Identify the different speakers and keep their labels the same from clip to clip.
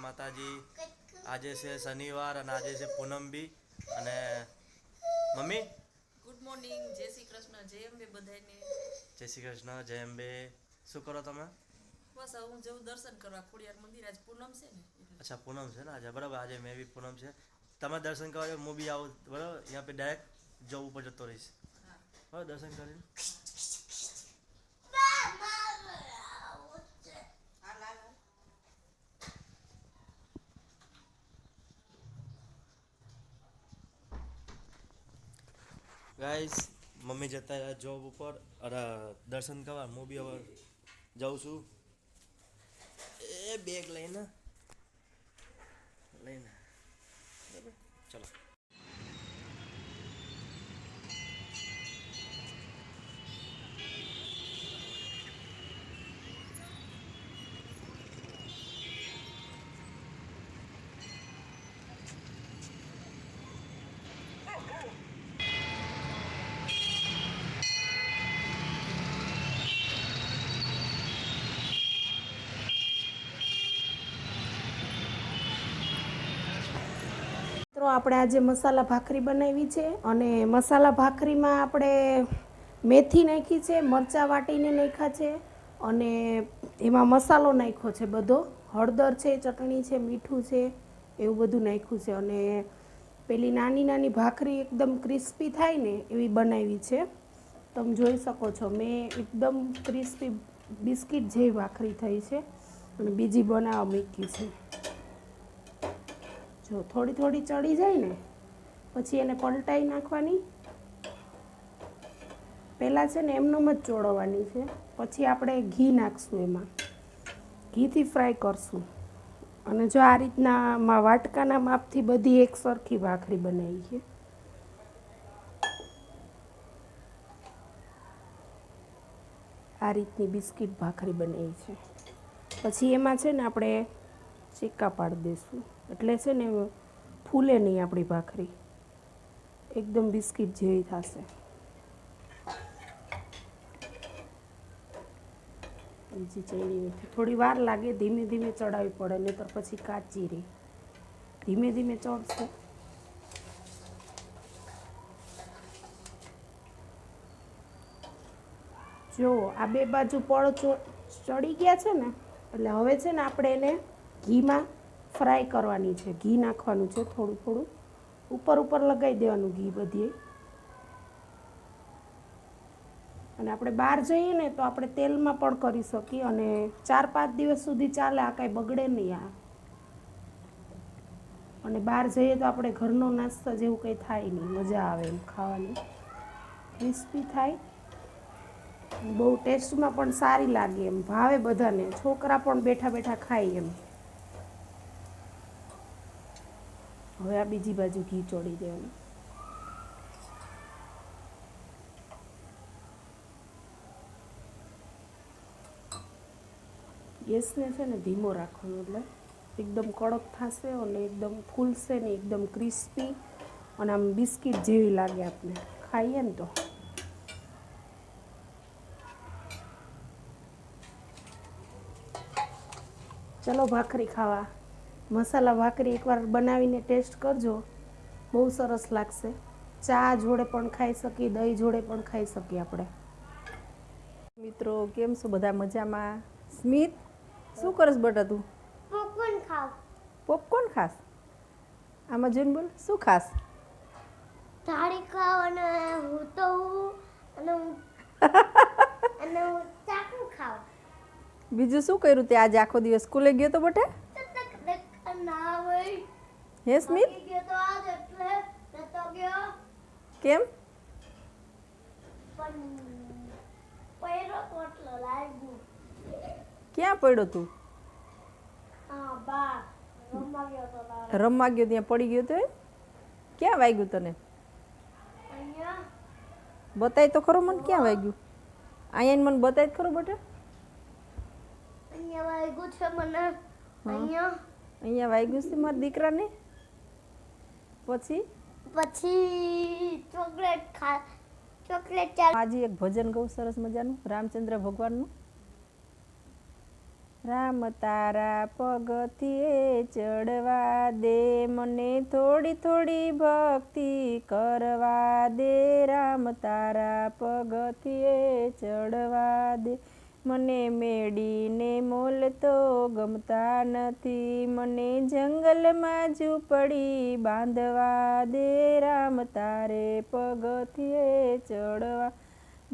Speaker 1: માતાજી. આજે છે શનિવાર અને આજે છે પૂનમ બી. અને મમ્મી
Speaker 2: ગુડ મોર્નિંગ, જય શ્રી કૃષ્ણ, જય અંબે બધાને.
Speaker 1: જય શ્રી કૃષ્ણ, જય અંબે. શું કરો તમે?
Speaker 2: બસ હું જવું દર્શન કરવા ખોડિયાર મંદિર. આજ પૂનમ છે ને.
Speaker 1: અચ્છા પૂનમ છે ને આજે, બરાબર. આજે મેં બી પૂનમ છે. તમે દર્શન કરવા હું બી આવું, બરાબર. અહીંયા પે ડાયરેક્ટ જવું ઉપર જતો રહીશ, બરાબર, દર્શન કરીને. ગાઈસ મમ્મી જતા રહ્યા જોબ ઉપર, અરે દર્શન કરવા. હું બી હવે જાઉં છું. એ બેગ લઈને બરાબર, ચલો.
Speaker 3: મિત્રો આપણે આજે મસાલા ભાખરી બનાવી છે અને મસાલા ભાખરીમાં આપણે મેથી નાખી છે, મરચાં વાટીને નાખ્યા છે અને એમાં મસાલો નાખ્યો છે બધો. હળદર છે, ચટણી છે, મીઠું છે, એવું બધું નાખ્યું છે. અને પેલી નાની નાની ભાખરી એકદમ ક્રિસ્પી થાય ને એવી બનાવી છે. તમે જોઈ શકો છો, મેં એકદમ ક્રિસ્પી બિસ્કિટ જેવી ભાખરી થઈ છે અને બીજી બનાવવા મૂકી છે. જો થોડી થોડી ચડી જાય ને પછી એને પલટાઈ નાખવાની. પહેલાં છે ને એમનેમ જ ચોળવવાની છે, પછી આપણે ઘી નાખશું એમાં, ઘીથી ફ્રાય કરશું. અને જો આ રીતના વાટકાના માપથી બધી એક સરખી ભાખરી બનાવી છે. આ રીતની બિસ્કિટ ભાખરી બનાવી છે. પછી એમાં છે ને આપણે ચીક્કા પાડી દઈશું, એટલે છે ને ફૂલે નહીં આપણી ભાખરી, એકદમ બિસ્કિટ જેવી થશે. બીજી ચડી થોડી વાર લાગે, ધીમે ધીમે ચડાવવી પડે, નહીં તો પછી કાચી રહે. ધીમે ધીમે ચડશે. જો આ બે બાજુ પળ ચડી ગયા છે ને, એટલે હવે છે ને આપણે એને ઘીમાં ફ્રાય કરવાની છે. ઘી નાખવાનું છે થોડું થોડું, ઉપર ઉપર લગાવી દેવાનું ઘી બધીએ. અને આપણે બહાર જઈએ ને તો આપણે તેલમાં પણ કરી શકીએ અને 4-5 દિવસ સુધી ચાલે, આ કાંઈ બગડે નહીં આ. અને બહાર જઈએ તો આપણે ઘરનો નાસ્તા જેવું કંઈ થાય નહીં, મજા આવે એમ ખાવાની. ક્રિસ્પી થાય, બહુ ટેસ્ટમાં પણ સારી લાગે, એમ ભાવે બધાને. છોકરા પણ બેઠા બેઠા ખાય એમ. હવે આ બીજી બાજુ ઘી ચોળી દેવાનું. ગેસને છે ને ધીમો રાખવાનો, એટલે એકદમ કડક થશે અને એકદમ ફૂલશે ને, એકદમ ક્રિસ્પી અને આમ બિસ્કિટ જેવી લાગે આપણે ખાઈએ ને તો. ચલો ભાખરી ખાવા. મસાલા ભાખરી એકવાર બનાવીને ટેસ્ટ કરજો, બહુ સરસ લાગશે. ચા જોડે પણ ખાઈ શકીએ, દહીં જોડે પણ ખાઈ શકીએ આપણે.
Speaker 2: મિત્રો કેમ છો બધા? મજામાં? સ્મિત શું કરસ બેટા તું?
Speaker 4: પોપકોર્ન ખાવ.
Speaker 2: પોપકોર્ન ખાસ? આમાં જોઈને બોલ, શું ખાસ?
Speaker 4: થાળી ખાવ અને હું તો અને હું ચાકુ ખાવ.
Speaker 2: બીજું શું કર્યું તે આજે આખો દિવસ? સ્કૂલે ગયો તો બેટા?
Speaker 4: ના ભાઈ.
Speaker 2: હે સ્મિત?
Speaker 4: ગયો તો આજ એટલે નતો ગયો.
Speaker 2: કેમ?
Speaker 4: પણ પૈરો કોટલો લાગ્યું.
Speaker 2: ક્યાં પડ્યો તું?
Speaker 4: હા બા રમવા ગયો તો.
Speaker 2: રમવા ગયો ત્યાં પડી ગયો તો એમ? ક્યાં વાગ્યું તને?
Speaker 4: અહીંયા
Speaker 2: બતાય તો ખરો મને, ક્યાં વાગ્યું? અહીંયા મને બતાય ખરો બેટા.
Speaker 4: અહીંયા વાગ્યું છે મને.
Speaker 2: અહીંયા વાગ્યું છે મારા દીકરાને. પછી
Speaker 4: ચોકલેટ ચાલ.
Speaker 2: આજે એક ભજન ગાઉં સરસ મજાનું રામચંદ્ર ભગવાનનું. રામ તારા પગથિયે ચડવા દે, મને થોડી થોડી ભક્તિ કરવા દે, રામ તારા પગથિયે ચડવા દે. મને મેડીને મોલ તો ગમતા નથી, મને જંગલમાં ઝૂંપડી બાંધવા દે, રામ તારે પગથિયે ચડવા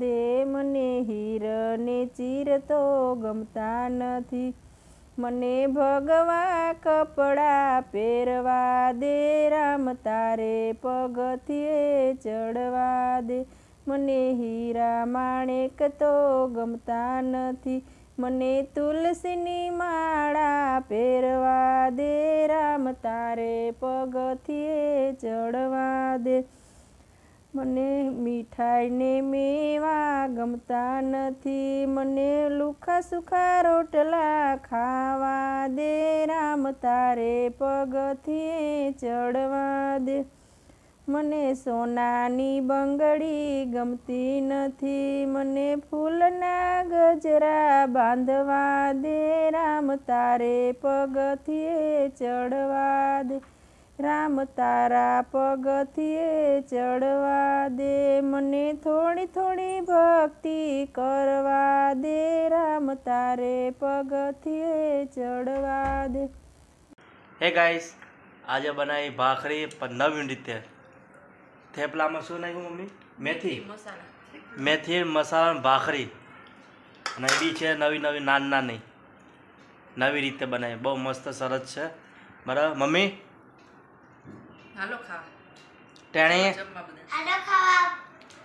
Speaker 2: દે. મને હીરને ચીર તો ગમતા નથી, મને ભગવા કપડાં પહેરવા દે, રામ તારે પગથિયે ચડવા દે. મને હીરા માણેક તો ગમતા નથી, મને તુલસીની માળા પહેરવા દે, રામ તારે પગથિયે ચડવા દે. મને મીઠાઈ ને મેવા ગમતા નથી, મને લુખા સુખા રોટલા ખાવા દે, રામ તારે પગથિયે ચડવા દે. મને સોનાની બંગડી ગમતી નથી, મને ફૂલના ગજરા બાંધવા દે, રામ તારે પગથિયે ચડવા દે, રામ તારા પગથિયે ચડવા દે. મને થોડી થોડી ભક્તિ કરવા દે, રામ તારે પગથિયે ચડવા દે.
Speaker 1: હે ગાઈસ, આજે બનાવી ભાખરી પણ નવી રીતે. થેપલામાં શું નાખ્યું મમ્મી? મેથી મેથી મસાલા ભાખરી, અને એ બી છે નવી નવી નાની નવી રીતે બનાવી, બહુ મસ્ત સરસ છે. બરાબર મમ્મી?
Speaker 2: હાલો ખાવા.
Speaker 1: ટેણી
Speaker 4: આડા ખાવા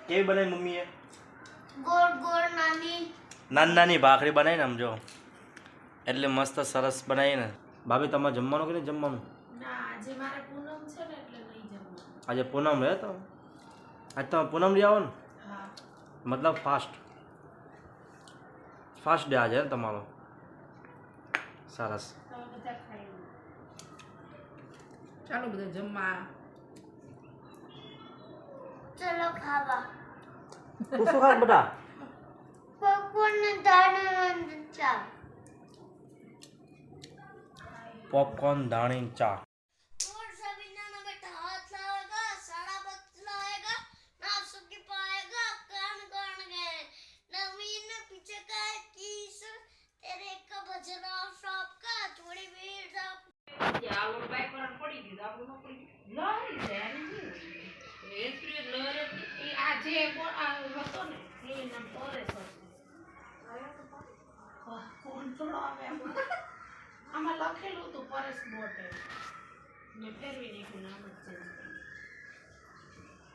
Speaker 1: કેવી બનાવી મમ્મીએ?
Speaker 4: ગોળ ગોળ નાની
Speaker 1: નાની ભાખરી બનાવી ને, આમ જો એટલે મસ્ત સરસ બનાવી ને. ભાભી તમારે જમવાનું કે નહીં જમવાનું?
Speaker 3: આજે મારે પૂનમ છે ને એટલે નહીં જમવાનું.
Speaker 1: આજે પૂનમ રહે તો આજ તમે પૂનમ લઈ આવો ને,
Speaker 3: હા,
Speaker 1: મતલબ ફાસ્ટ ડે આજે ને તમારો. સરસ.
Speaker 3: તમે બધા ખાઈ લો.
Speaker 2: ચાલો બધા જમવા.
Speaker 4: ચલો ખાવા
Speaker 1: તું શું ખાસ બેટા?
Speaker 4: popcorn ને દાણા ચા
Speaker 1: પોપકોર્ન ધાણી ચા.
Speaker 4: और सभी ना बेटा हाथ लगाएगा साड़ा बतलाएगा नासु की पाएगा कान कान गए नवीन पीछे का किस तेरे का बजना शॉप का थोड़ी भीड़ साहब
Speaker 2: ચાલો બાઈક પર પડી ગયું આપણું નોકરી લહરી જાય ને એ સ્પ્રે લહરે
Speaker 3: એ આ જે હતો ને એ નામ પરેશ હતું. કોણ થોડો આવે આમાં લખેલું હતું પરેશ બોટ ને ફેરવી નાખ્યું નામ જ ચેન્જ કર્યું.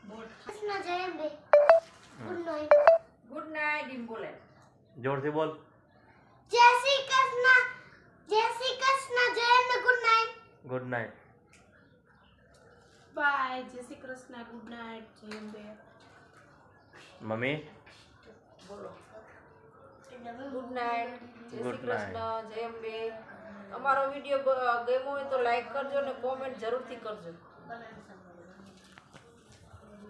Speaker 3: બોટ
Speaker 4: कृष्ण जय बे गुड नाइट
Speaker 2: ગુડ નાઇટ એમ બોલે.
Speaker 1: જોરથી બોલ.
Speaker 4: जय श्री कृष्ण जय में good night
Speaker 1: good night.
Speaker 3: Bye. જય શ્રી કૃષ્ણ. Good night. જય અંબે.
Speaker 1: મમ્મી
Speaker 2: બોલો ગુડ નાઇટ, જય શ્રી
Speaker 1: Good night.
Speaker 2: કૃષ્ણ, જય અંબે. અમારો વિડીયો ગમ્યો હોય તો લાઈક કરજો ને કોમેન્ટ જરૂરથી કરજો.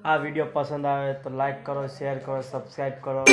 Speaker 1: આ વિડીયો પસંદ આવે તો લાઈક કરો, શેર કરો, સબસ્ક્રાઈબ કરો.